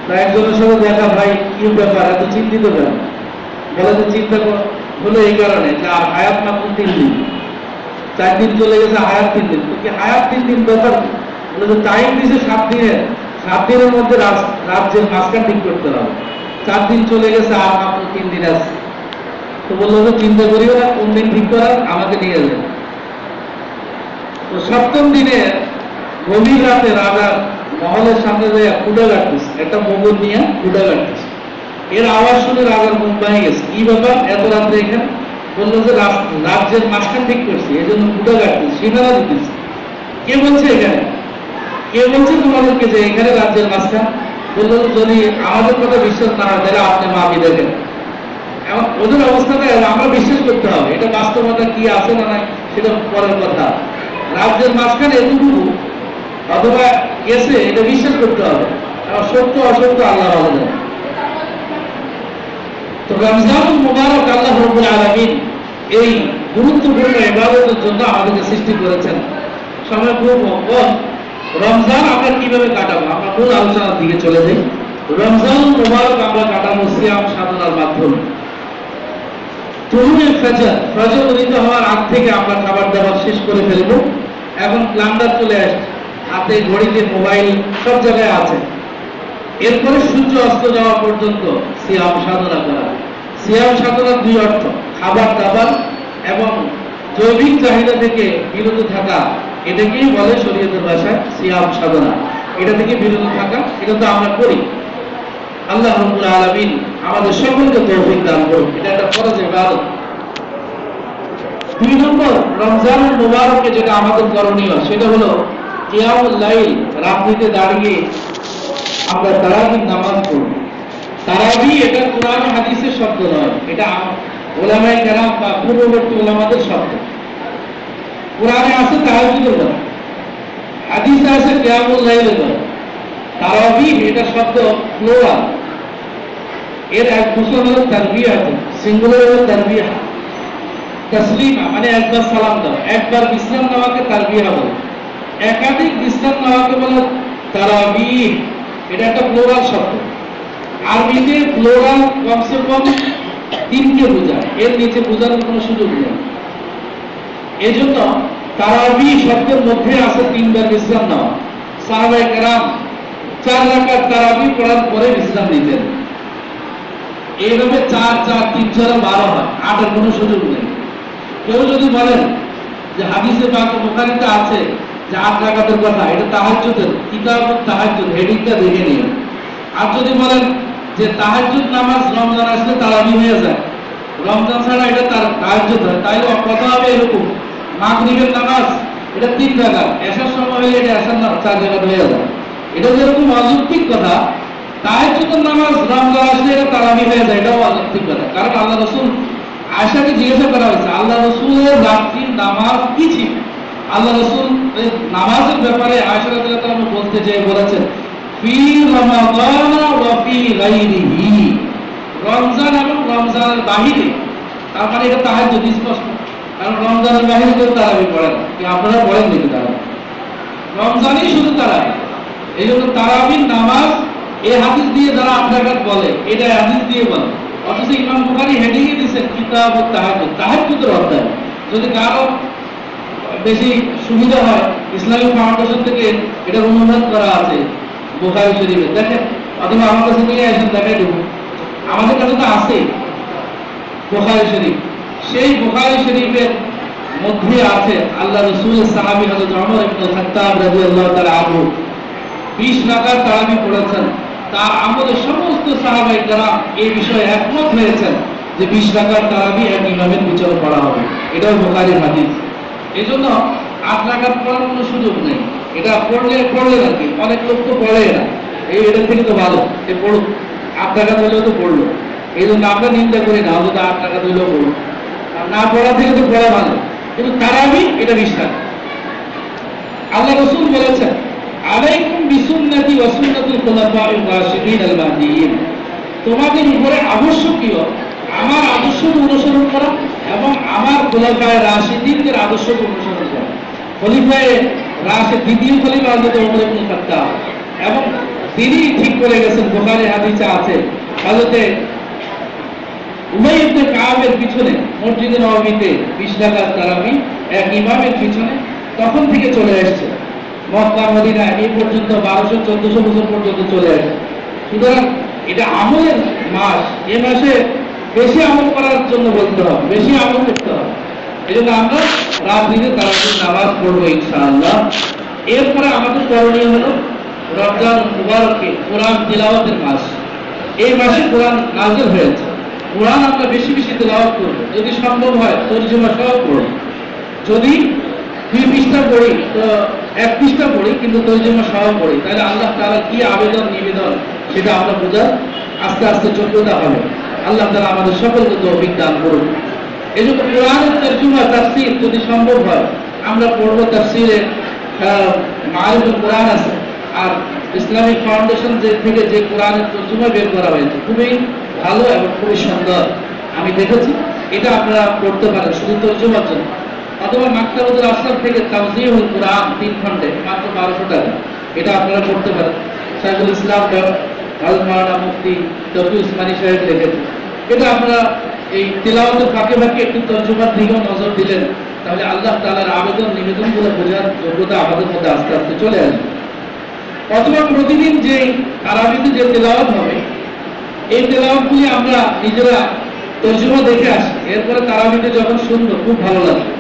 S1: তা একজনের সাথে দেখা, ভাই কি ব্যাপার এত চিন্তিত কেন? বলে যে চিন্তা হলো এই কারণে যে আর হায়াত মাত্র 3 দিন, 4 দিন চলে গেছে, হায়াত 3 দিন। তো কি হায়াত 3 দিন ব্যাপার? বলে যে টাইম দিছে 7 দিনের, 7 দিনের মধ্যে রাজ্যের মাঝখান ঠিক করতে হবে। 4 দিন চলে গেছে, আর মাত্র 3 দিন আছে। তো বললো যে চিন্তা করিও না, কোন দিন ঠিক করার আমাকে নিয়ে যাবে। তো 7ম দিনে গভীর রাতে রাজা মহলের সামনে যায় কুড়া কাটতেছে, একটা মগর নিয়ে কুড়া কাটতেছে। এর আওয়াজ শুনে রাজার মুখ ভেঙে গেছে, কি ব্যাপার এত রাত্রে এখানে? বললো যে রাজ্যের মাঝখান ঠিক করছি, এই জন্য কুড়া কাটতেছে, সীমানা দিতেছে। কে বলছে এখানে? কে বলছে তোমাদেরকে যে এখানে রাজ্যের মাঝখান? বললো যদি আমাদের কথা বিশ্বাস না হয় তাহলে আপনি মাপি দেখেন। এমন ওদের অবস্থাটা আমরা বিশ্বাস করতে হবে, এটা বাস্তবতা কি আছে না নাই সেটা পরের কথা। রাজ্যের মাঝখানে এতটুকু অথবা গেছে এটা বিশ্বাস করতে হবে, সত্য অসত্য আল্লাহ ভালো জানে। তো রমজানুল মুবারক আল্লাহ রাব্বুল আলামিন এই গুরুত্বপূর্ণ ইবাদতের জন্য আমাদেরকে সৃষ্টি করেছেন। সময় খুব কম, রমজান আমরা কিভাবে কাটাবো আমরা মূল আলোচনার দিকে চলে যাই। রমজানুল মুবারক আমরা কাটাবো সিয়াম সাধনার মাধ্যমে। তুলুয়ে ফজর উদিত হওয়ার আগ থেকে আমরা খাবার দাবার শেষ করে ফেলবো। এখন ক্যালেন্ডার চলে আসছে, হাতে ঘড়িতে মোবাইল সব জায়গায় আছে। এরপরে সূর্য অস্ত যাওয়া পর্যন্ত সিয়াম সাধনা করা। সিয়াম সাধনার 2 অর্থ, খাবার দাবার এবং জৈবিক চাহিদা থেকে বিরত থাকা। এটাকেই বলে শরীয়তের ভাষায় সিয়াম সাধনা। এটা থেকে বিরত থাকা, এটা তো আমরা করি। আল্লাহ রাব্বুল আলামিন আমাদের সকলকে তৌফিক দান করুন। এটা একটা ফরজ ইবাদত। 2 নম্বর, রমজানুল মুবারকে যেটা আমাদের করণীয় সেটা হলো কিয়ামুল লাইল, রাত্রিতে দাঁড়িয়ে আমরা তারাবির নামাজ পড়ব। তারাবি এটা কোরআন হাদিসের শব্দ নয়, এটা উলামায়ে কেরাম বা পূর্ববর্তী উলামাদের শব্দ। কোরআনে আছে তাহাজ্জুদের কথা, হাদিসে আছে কিয়ামুল লাইলের কথা। তারাবি এটা শব্দ প্লুরাল, এর এক মুসলমান হলো তারবিয়াত, সিঙ্গুলার হলো তারবিয়া। তাসলিমা মানে একবার সালাম দাও, একবার বিশ্রাম নেওয়াকে তারবিয়া বলে। একাধিক বিশ্রাম নেওয়াকে বলে তারাবিহ। এটা একটা প্লুরাল শব্দ। আরবিতে প্লুরাল কমসে কম 3কে বোঝায়, এর নিচে বোঝানোর কোনো সুযোগ নেই। এজন্য তারাবি শব্দের মধ্যে আছে 3বার বিশ্রাম নেওয়া। সাহাবায়ে কেরাম 4 রাকাত তারাবি পড়ার পরে বিশ্রাম নিতেন। এইভাবে 4 4 3 4 12 হয়, 8 এর কোনো সুযোগ নেই। কেউ যদি বলেন যে হাদিসে পাক বুখারীতে আছে যে 8 রাকাতের কথা, এটা তাহাজ্জুদের, কিতাবুত তাহাজ্জুদ হেডিংটা দেখে নিন। আর যদি বলেন যে তাহাজ্জুদ নামাজ রমজান আসলে তারাবি হয়ে যায়, রমজান ছাড়া এটা তার তাহাজ্জুদ হয়, তাইলে কথা হবে এরকম, মাগরিবের নামাজ এটা 3 রাকাত, এশার সময় হলে এটা এশার 4 রাকাত হয়ে যায়। এটা যেরকম অযৌক্তিক কথা, তাহাজ্জুদের নামাজ রমজান আসলে এটা তারাবি হয়ে যায়, এটাও অযৌক্তিক কথা। কারণ আল্লাহ রাসূল আয়েশাকে জিজ্ঞাসা করা হয়েছে আল্লাহ রাসূলের রাত্রির নামাজ কি ছিল। আল্লাহ রাসূল নামাজের ব্যাপারে আয়েশা রাদিয়াল্লাহু তাআলা বলতে যেয়ে বলেছেন ফি রমাদান ওয়া ফি গায়রিহি, রমজান এবং রমজানের বাহিরে। তার মানে এটা তাহাজ্জুদ স্পষ্ট, কারণ রমজানের বাহিরে কেউ তারাবি পড়েন কি? আপনারা পড়েন নাকি তারাবি? রমজানই শুধু তারাবি। এই জন্য তারাবির নামাজ এই হাদিস দিয়ে যারা 8 রাকাত বলে, এটা হাদিস দিয়ে বলে। অথচ ইমাম বুখারী হেডিংয়ে দিয়েছেন কিতাবুত তাহাজ্জুদ, তাহাজ্জুদের অধ্যায়। যদি কারো বেশি সুবিধা হয়, ইসলামিক ফাউন্ডেশন থেকে এটা অনুবাদ করা আছে বুখারী শরীফে, দেখেন। অথবা আমার কাছে নিয়ে আসেন, দেখাই দেবো। আমাদের কাছে তো আছে বুখারী শরীফ। সেই বুখারী শরীফের মধ্যে আছে আল্লাহ রাসূলের সাহাবী হযরত ওমর ইবনে খাত্তাব রাদিয়াল্লাহু তাআলা আনহু 20 রাকাত তারাবি পড়েছেন। তার আমলে সমস্ত সাহাবায়ে কেরাম এই বিষয়ে একমত হয়েছেন যে 20 রাকাত তারাবি এক ইমামের পিছনে পড়া হবে। এটাও বুখারীর হাদিস। এইজন্য 8 রাকাত পড়ার কোনো সুযোগ নেই। এটা পড়লে আর কি, অনেক লোক তো পড়ে না। এটা থেকে তো ভালো, এ পড়ুক, 8 টাকা দিলেও তো পড়লো। এই জন্য আমরা নিন্দা করি না, অন্তত 8 টাকা দিলেও পড়ুক, আর না পড়া থেকে তো পড়া ভালো। কিন্তু তারাবি এটা বিশ্বাস। আল্লাহ রাসূল বলেছেন, আলাইকুম বিসুন্নতি ওয়া সুন্নাতুল খুলাফায়ে রাশিদিন আল মাহদিয়িন, তোমাদের উপরে আবশ্যকীয় আমার আদর্শকে অনুসরণ করা এবং আমার খুলাফায়ে রাশিদিনদের আদর্শকে অনুসরণ করা। খলিফায়ে রাশিদ, দ্বিতীয় খলিফা হযরত ওমর ইবনে খাত্তাব, এবং তিনি ঠিক করে গেছেন, বুখারী হাদিসে আছে, হযরত উমাইয়া ইবনে কাবের পিছনে মসজিদে নববীতে 20 রাকাত তারাবি এক ইমামের পিছনে তখন থেকে চলে আসছে। মক্কা মদিনা এই পর্যন্ত 1200-1400 বছর পর্যন্ত চলে আসছে। সুতরাং এটা আমলের মাস, এই মাসে বেশি আমল করার জন্য বলতে হবে, বেশি আমল করতে হবে। এই জন্য আমরা রাত্রিতে তারাবির নামাজ পড়বো ইনশাআল্লাহ। এরপরে আমাদের করণীয় হলো রমজান মুবারকে কোরআন তিলাওয়াতের মাস। এই মাসে কোরআন নাযিল হয়েছে, কোরআন আমরা বেশি বেশি তেলাওয়াত করব, যদি সম্ভব হয় তরজমা সহ পড়ি। যদি 2 পৃষ্ঠা পড়ি তো 1 পৃষ্ঠা পড়ি, কিন্তু তরজমা সহ পড়ি, তাহলে আল্লাহ তাআলা কি আবেদন নিবেদন সেটা আমরা বোঝার আস্তে আস্তে যোগ্যতা হবে। আল্লাহ তাআলা আমাদের সকলকে তৌফিক দান করুন। এই জন্য কোরআনের তরজমা তাফসীর যদি সম্ভব হয় আমরা পড়ব। তাফসীরে মারিফুল কোরআন আছে, আর ইসলামিক ফাউন্ডেশন থেকে যে কোরআনের তরজমা বের করা হয়েছে খুবই ভালো এবং খুবই সুন্দর, আমি দেখেছি। এটা আপনারা পড়তে পারেন শুধু তরজমার জন্য। অথবা মাকতাবুল আসলাম থেকে তাওজিহুল কোরআন 3 খণ্ডে মাত্র 1200 টাকা, এটা আপনারা পড়তে পারেন। শাইখুল ইসলাম হযরত মাওলানা মুফতি তকি উসমানী সাহেব লিখেছেন। এটা আপনারা এই তিলাওয়াতের ফাঁকে ফাঁকে একটু তরজমার দিকেও নজর দিলেন, তাহলে আল্লাহ তাআলার আবেদন নিবেদনগুলো বোঝার যোগ্যতা আমাদের মধ্যে আস্তে আস্তে চলে আসবে। অথবা প্রতিদিন যে তারাবিতে যে তেলাওয়াত হবে, এই তেলাওয়াতগুলি আমরা নিজেরা তরজমা দেখে আসি, এরপরে তারাবিতে যখন শুনবো খুব ভালো লাগবে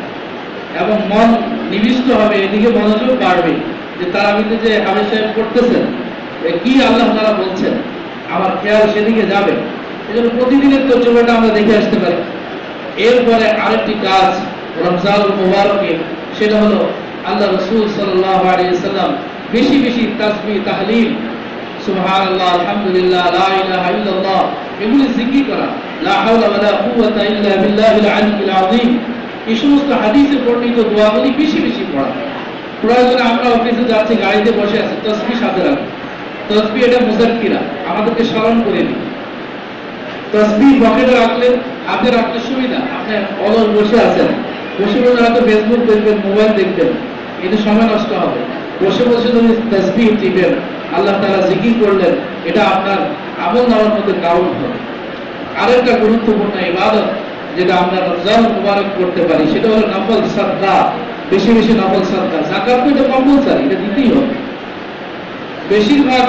S1: এবং মন নিবিষ্ট হবে, এদিকে মনোযোগ বাড়বে যে তারাবিতে যে হাফেজ সাহেব করতেছেন কি আল্লাহ তাআলা বলছেন, আমার খেয়াল সেদিকে যাবে। এজন্য প্রতিদিনের তরজমাটা আমরা দেখে আসতে পারি। এরপরে আরেকটি কাজ রমজানুল মুবারকে, সেটা হলো আল্লাহ রাসূল সাল্লাল্লাহু আলাইহি ওয়াসাল্লাম বেশি বেশি তাসবিহ, তাহলিল, সুবহানাল্লাহ, আলহামদুলিল্লাহ, লা ইলাহা ইল্লাল্লাহ এগুলি জিকির করা, লা হাওলা ওয়ালা কুওয়াতা ইল্লা বিল্লাহিল আলিয়্যিল আযীম, এই সমস্ত হাদিসে বর্ণিত দোয়াগুলি বেশি বেশি পড়া। প্রয়োজনে আমরা অফিসে যাচ্ছি, গাড়িতে বসে আছি, তাসবিহ সাথে রাখি। তাসবিহ এটা মুযাক্কিরা, আমাদেরকে স্মরণ করে দিই। তাসবিহ পকেটে রাখলে, হাতে রাখলে সুবিধা। আপনি অলস বসে আছেন, বসে বসে হয়তো ফেসবুক দেখবেন, মোবাইল দেখবেন, এতে সময় নষ্ট হবে। বসে বসে যদি তাসবিহ টিপেন, আল্লাহ তাআলা জিকির করলেন, এটা আপনার আমল নামার মধ্যে কাউন্ট হবে। আরেকটা গুরুত্বপূর্ণ ইবাদত যেটা আমরা রমজান মুবারক করতে পারি, সেটা হলো নফল সাদকা, বেশি বেশি নফল সাদকা। যাকাত তো এটা কম্পালসারি, এটা দিতেই হবে। বেশিরভাগ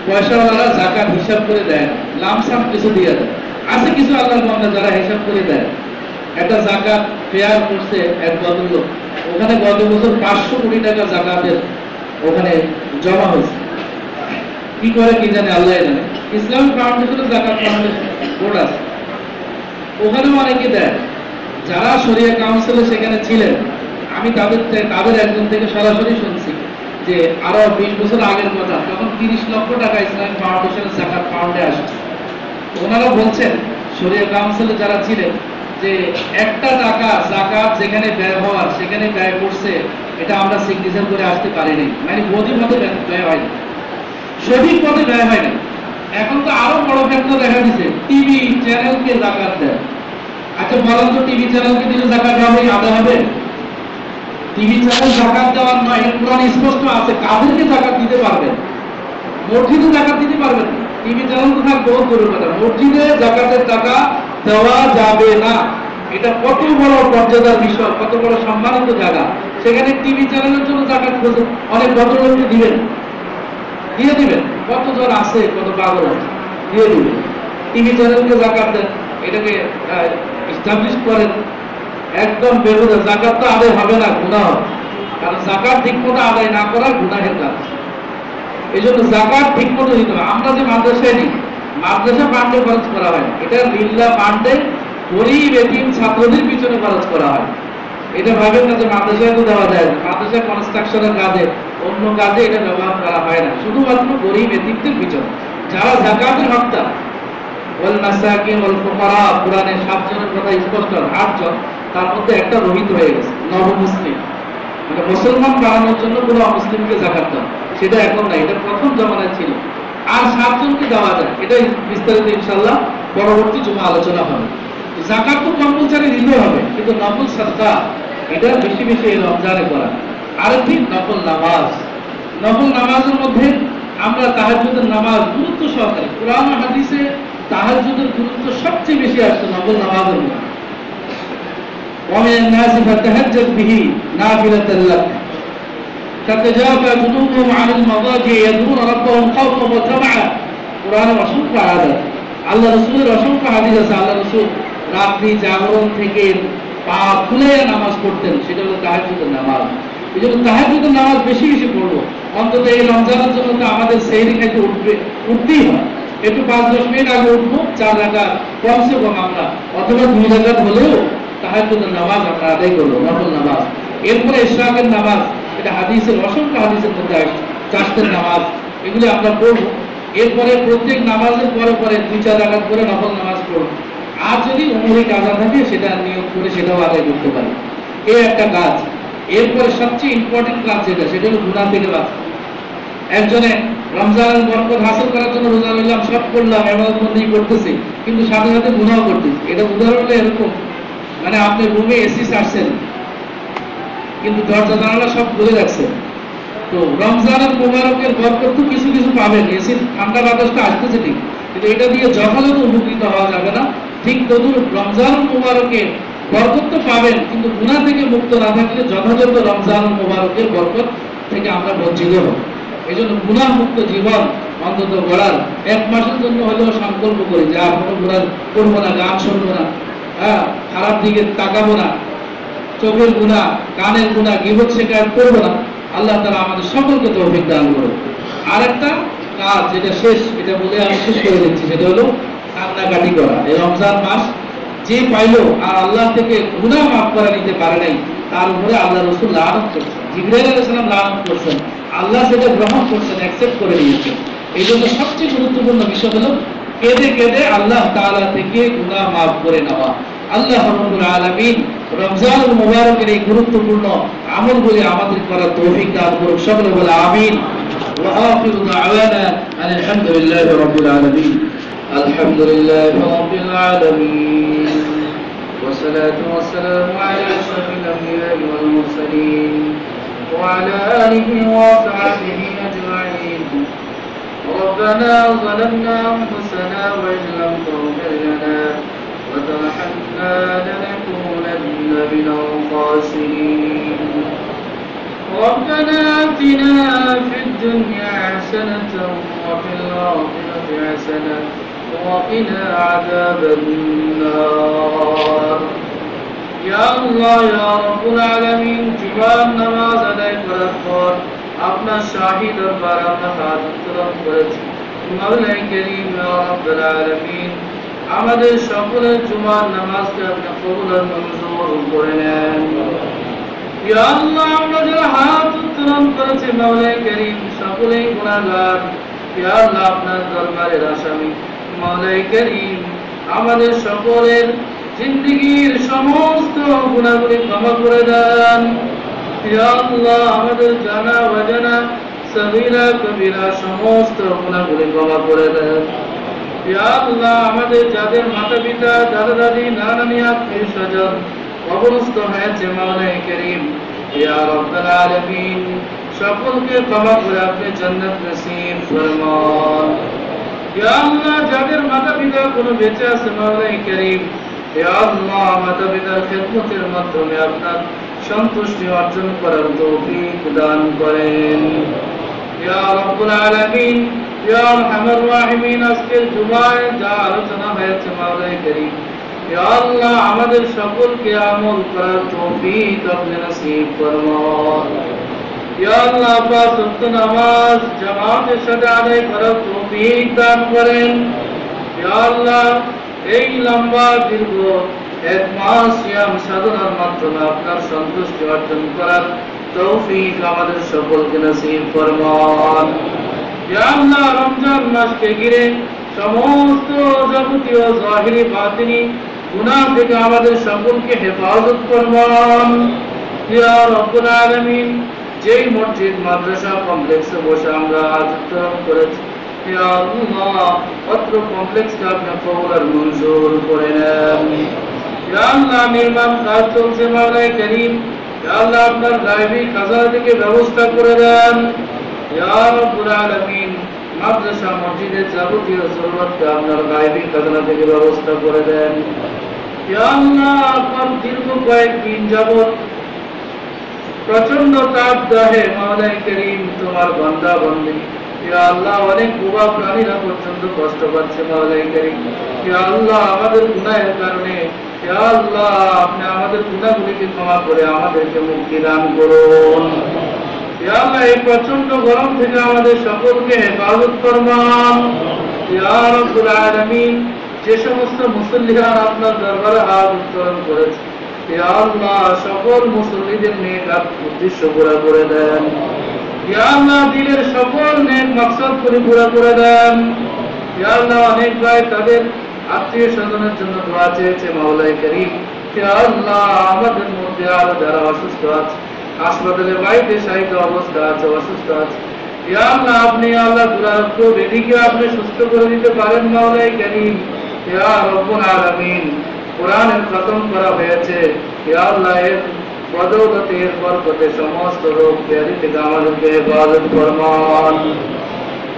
S1: পয়সাওয়ালা যাকাত হিসাব করে দেয় না, লামসাম কিছু দিয়ে দেয়। আছে কিছু আল্লাহর বান্দা যারা হিসাব করে দেয়। একটা যাকাত ফেয়ার করছে এক ভদ্রলোক, ওখানে গত বছর 500 কোটি টাকা যাকাতের ওখানে জমা হয়েছে। কি করে কি জানে আল্লাহ জানে। ইসলামিক ফাউন্ডেশনের যাকাত ফাউন্ডেশন বোর্ড আছে, ওখানেও অনেকে দেয়। যারা শরিয়া কাউন্সিলে সেখানে ছিলেন, আমি তাদের একজন থেকে সরাসরি শুনছি যে আরো 20 বছর আগের কথা, তখন 30 লক্ষ টাকা ইসলামিক ফাউন্ডেশনের যাকাত ফান্ডে আসে। ওনারা বলছেন শরিয়া কাউন্সিলে যারা ছিলেন যে একটা টাকা যাকাত যেখানে ব্যয় হওয়ার সেখানে ব্যয় করছে, এটা আমরা সিগনেচার করে আসতে পারিনি, মানে বৈধ পথে ব্যয় হয়নি, সঠিক পথে ব্যয় হয়নি। এখন তো আরো বড় ক্ষেত্র দেখা দিচ্ছে, টিভি চ্যানেলকে যাকাত দেয়। আচ্ছা বলেন তো, টিভি চ্যানেলকে দিলে যাকাত হবে, আদা হবে? টিভি চ্যানেল যাকাত দেওয়ার নয়, এর কোরআনে স্পষ্ট আছে কাদেরকে যাকাত দিতে পারবেন। মসজিদে যাকাত দিতে পারবেন, টিভি চ্যানেল তো থাকবে বহুত দূরের কথা। মসজিদে যাকাতের টাকা দেওয়া যাবে না, এটা কত বড় মর্যাদার বিষয়, কত বড় সম্মানিত জায়গা। সেখানে টিভি চ্যানেলের জন্য যাকাত অনেক ভদ্রলোককে দিবেন, দিয়ে দিবেন। কতজন আছে, কত পাগল আছে, দিয়ে দিবেন। টিভি চ্যানেলকে যাকাত দেন, এটাকে এস্টাবলিশ করেন, একদম বেহুদা। যাকাত তো আদায় হবে না, গুনাহ হবে। কারণ যাকাত ঠিকমতো আদায় না করা গুনাহের কাজ। এই জন্য যাকাত ঠিকমতো দিতে হবে। আমরা যে মাদ্রাসায় নিই, মাদ্রাসা ফান্ডে খরচ করা হয়, এটা লিল্লাহ ফান্ডে গরীব এতিম ছাত্রদের পিছনে খরচ করা হয়। এটা ভাবেন না যে মাদ্রাসায় তো দেওয়া যায় না। মাদ্রাসা কনস্ট্রাকশনের কাজে অন্য কাজে এটা ব্যবহার করা হয় না, শুধুমাত্র গরিব এতিমদের পিছনে যারা যাকাতের হকদার। ওয়াল মাসাকিন ওয়াল ফুকারা, কোরআনে 7 জনের কথা স্পষ্ট, 8 জন, তার মধ্যে একটা রহিত হয়ে গেছে, নব মুসলিম, মানে মুসলমান বানানোর জন্য কোনো অমুসলিমকে যাকাত দাও, সেটা এখন না, এটা প্রথম জমানায় ছিল। আর 7 জনকে দেওয়া যায়, এটা বিস্তারিত ইনশাআল্লাহ পরবর্তী জুমা আলোচনা হবে। যাকাত তো কম্পালসারি দিতে হবে, কিন্তু নফল সাদকা এটা বেশি বেশি এই রমজানে করা। আরেকটি নফল নামাজ। নফল নামাজের মধ্যে আমরা তাহাজ্জুদের নামাজ গুরুত্ব সহকারে, কোরআন ও হাদিসে তাহাজ্জুদের গুরুত্ব সবচেয়ে বেশি আসছে নফল নামাজের মধ্যে। ومن الناس فتهجد به نافلة لك تتجافى جنوبهم عن المضاجع يدعون ربهم خوفا وطمعا। কোরআনের অসংখ্য আয়াত, আল্লাহ রাসূলের অসংখ্য হাদিস আছে। আল্লাহ রাসূল রাত্রি জাগরণ থেকে পা খুলে নামাজ পড়তেন, সেটা হলো তাহাজ্জুদের নামাজ। এই জন্য তাহাজ্জুদের নামাজ বেশি বেশি পড়বো। অন্তত এই রমজানের জন্য তো আমাদের সেহরি খাইতে উঠতেই হয়, একটু 5-10 মিনিট আগে উঠবো, 4 রাকাত কমসে কম আমরা, অথবা 2 রাকাত হলেও তাহাজ্জুদের নামাজ আমরা আদায় করবো, নফল নামাজ। এরপরে ইশরাকের নামাজ, এটা হাদিসের অসংখ্য হাদিসের মধ্যে আসছে, চাষতের নামাজ, এগুলো আমরা পড়বো। এরপরে প্রত্যেক নামাজের পরে পরে 2-4 রাকাত করে নফল নামাজ পড়বো। আর যদি উমরি কাজা থাকে সেটা নিয়োগ করে সেটাও আদায় করতে পারি, এই একটা কাজ। এরপরে সবচেয়ে ইম্পর্টেন্ট কাজ যেটা, সেটা হলো গুনাহ থেকে বাঁচা। একজনে রমজানের বরকত হাসিল করার জন্য রোজা রইলাম, সব করলাম, ইবাদতবন্দি করতেছি, কিন্তু সাথে সাথে গুনাহ করতেছি। এটা উদাহরণটা এরকম, মানে আপনি রুমে এসি ছাড়ছেন কিন্তু দরজা জানালা সব খুলে রাখছেন। তো রমজানের মুবারকের বরকত তো কিছু কিছু পাবেন, এসির ঠান্ডা বাতাসটা আসতেছে ঠিক, কিন্তু এটা দিয়ে যথাযথ উপকৃত হওয়া যাবে না। ঠিক তদুরূপ রমজানুল মুবারকে বরকত তো পাবেন, কিন্তু গুনাহ থেকে মুক্ত না থাকলে যথাযথ রমজানুল মুবারকের বরকত থেকে আমরা বঞ্চিত হব। এই জন্য গুনাহ মুক্ত জীবন অন্তত গড়ার 1 মাসের জন্য হলেও সংকল্প করি যে আর কোনো গুনাহ করবো না, গান শুনবো না, খারাপ দিকে তাকাবো না, চোখের গুনাহ, কানের গুনাহ, গীবত শিকায়ত করবো না। আল্লাহ তাআলা আমাদের সকলকে তৌফিক দান করুন। আরেকটা কাজ যেটা শেষ, এটা বলে আমি শেষ করে দিচ্ছি, সেটা হলো কান্নাকাটি করা। এই রমজান মাস যে পাইলো আর আল্লাহ থেকে গুনাহ মাফ করে নিতে পারে নাই, তার উপরে আল্লাহ রাসূল লানত করছেন, জিবরাইল আলাইহিস সালাম লানত করছেন, আল্লাহ সেটা গ্রহণ করছেন, অ্যাকসেপ্ট করে নিয়েছেন। এই জন্য সবচেয়ে গুরুত্বপূর্ণ বিষয় হলো কেঁদে কেঁদে আল্লাহ তাআলা থেকে গুনাহ মাফ করে নেওয়া। আল্লাহ রাব্বুল আলামিন রমজানুল মুবারকের এই গুরুত্বপূর্ণ আমলগুলি আমাদের করার তৌফিক দান করুন, সকলে বলে আমিন। ওয়া আখিরু দাওয়ানা আলহামদুলিল্লাহি রাব্বিল আলামিন। আলহামদুলিল্লাহি রাব্বিল আলামিন ওয়া সালাতু ওয়া সালামু আলা আশরাফিল আমবিয়া'i ওয়াল মুরসালিন ওয়া আলা আলিহি ওয়া সাহবিহি আজমাইন। ربنا ظلمنا أنفسنا وإن لم تغفر لنا وترحمنا لنكونن من الخاسرين. ربنا آتنا في الدنيا حسنة وفي الآخرة حسنة وقنا عذاب النار. يا الله يا رب العالمين, জীবন নামাজ আদায় করার পর আপনার শাহী দরবার আমরা হাত উত্তোলন করেছি। মাওলাই করিম ইয়া রাব্বুল আলামিন, আমাদের সকলের জুমার নামাজকে আপনি কবুল ও মঞ্জুর করে নেন। ইয়া আল্লাহ, আমরা যারা হাত উত্তোলন করেছি মাওলাই করিম সকলেই গুনাহগার। ইয়া আল্লাহ, আপনার দরবারের আসামি মাওলাই করিম, আমাদের সকলের জিন্দেগীর সমস্ত গুনাহগুলি ক্ষমা করে দেন। ইয়া আল্লাহ, আমাদের জানা অজানা সগীরা কবিরা সমস্ত গুনাহগুলি ক্ষমা করে দেন। ইয়া আল্লাহ, আমাদের যাদের মাতা পিতা, দাদা দাদি, নানা নানি, আত্মীয় স্বজন কবরস্থ হয়েছে মাওলাই করিম ইয়া রাব্বুল আলামিন, সকলকে ক্ষমা করে আপনি জান্নাত নসিব ফরমান। ইয়া আল্লাহ, যাদের মাতা পিতা কোনো বেঁচে আছে মাওলাই করিম, ইয়া আল্লাহ, মাতা পিতার খেদমতের মাধ্যমে আপনার সন্তুষ্টি অর্জন করার তৌফিক দান করেন। ইয়া রাব্বুল আলামিন, ইয়া আরহামার রাহিমিন, আজকের জুমায় যা আলোচনা হয়েছে মাওলাই করিম, ইয়া আল্লাহ, আমাদের সকলকে আমল করার তৌফিক আপনি নসিব ফরমান। ইয়া আল্লাহ, পাঁচ ওয়াক্ত নামাজ জামাতের সাথে আদায় করার তৌফিক দান করেন। ইয়া আল্লাহ, এই লম্বা দীর্ঘ 1 মাস সিয়াম সাধনার মাধ্যমে আপনার সন্তুষ্টি অর্জন করার তৌফিক আমাদের সকলকে নসিব ফরমান। ইয়া আল্লাহ, রমজান মাসকে ঘিরে সমস্ত যাবতীয় জাহিরি বাতিনি গুনাহ থেকে আমাদের সকলকে হেফাজত ফরমান। ইয়া রব্বুল আলামিন, যেই মসজিদ মাদ্রাসা কমপ্লেক্সে বসে আমরা আজ উত্তরণ করেছি, ইয়া আল্লাহ, অত্র কমপ্লেক্সকে আপনি কবুল আর মঞ্জুর করে নেন। ইয়া আল্লাহ, নির্মাণ কাজ চলছে মাওলানা করিম, ইয়া আল্লাহ, আপনার গায়বী খাজানা থেকে ব্যবস্থা করে দেন। ইয়া রব্বুল আলামিন, মাদ্রাসা মসজিদের যাবতীয় জরুরতকে আপনার গায়বী খাজানা থেকে ব্যবস্থা করে দেন। ইয়া আল্লাহ, আপনার দীর্ঘ কয়েকদিন যাবত প্রচন্ড তাপদাহে মাওলানা করিম তোমার বান্দা বান্দি, ইয়া আল্লাহ, অনেক বোবা প্রাণীরা পর্যন্ত কষ্ট পাচ্ছে মাওলানা করিম। ইয়া আল্লাহ, আমাদের গুনাহের কারণে, ইয়া আল্লাহ, আপনি আমাদের গুনাহগুলিকে ক্ষমা করে আমাদেরকে মুক্তি দান করুন। ইয়া আল্লাহ, এই প্রচন্ড গরম থেকে আমাদের সকলকে হেফাজত ফরমান। ইয়া রব্বুল আলামিন, যে সমস্ত মুসল্লিরা আপনার দরবারে হাত উত্তোলন করেছে, ইয়া আল্লাহ, সকল মুসল্লিদের নেক উদ্দেশ্য পুরা করে দেন। ইয়া আল্লাহ, দিলের সকল নেক মাকসাদ পুরা করে দেন। ইয়া আল্লাহ, অনেক ভাই তাদের আত্মীয় স্বজনের জন্য দোয়া চেয়েছে মাওলানা করিম। ইয়া আল্লাহ, আমাদের মধ্যে আরো যারা অসুস্থ আছে, হাসপাতালে বাড়িতে শায়িত অবস্থা আছে, অসুস্থ আছে, ইয়া আল্লাহ, আপনি আল্লাহ দুরারোগ্য ব্যাধিকে আপনি সুস্থ করে দিতে পারেন মাওলানা করিম। ইয়া রব্বুল আলামিন, কোরআনের খতম করা হয়েছে, ইয়া আল্লাহ, এর বদৌলতে, এর বরকতে সমস্ত রোগ ব্যাধি থেকে আমাদেরকে হেফাজত ফরমান।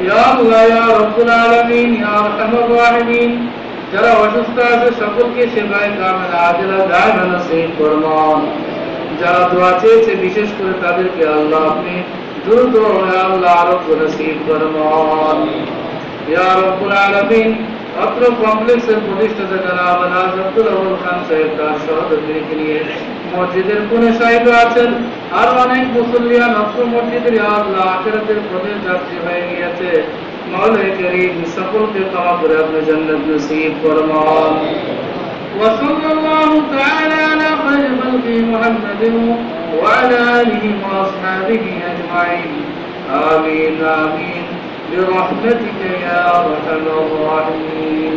S1: ইয়া আল্লাহ, ইয়া রব্বুল আলামিন, ইয়া আরহামুর রাহিমিন, যারা অসুস্থ আছে সকলকে সেবায়ে কামিলা আজলা দায়মা নসিব ফরমান। যারা দোয়া চেয়েছে বিশেষ করে তাদেরকে আল্লাহ আপনি দ্রুত, ইয়া আল্লাহ, আরোগ্য নসিব ফরমান। ইয়া রব্বুল আলামিন, অত্র কমপ্লেক্সের প্রতিষ্ঠাতা জনাব আলহাজ আব্দুল আউয়াল খান সাহেব তার সহযোগীকে নিয়ে মসজিদের কোণে শায়িত আছেন, আর অনেক মুসল্লিয়ান অত্র মসজিদের, ইয়া আল্লাহ, আখিরাতের পথে যাত্রী হয়ে গিয়েছে। মাওলানা করিম, সকলকে ক্ষমা করে আপনি জান্নাত নসিব ফরমান। وصلى الله تعالى على خير خلقه محمد وعلى آله وأصحابه أجمعين. آمين آمين برحمتك يا أرحم الراحمين.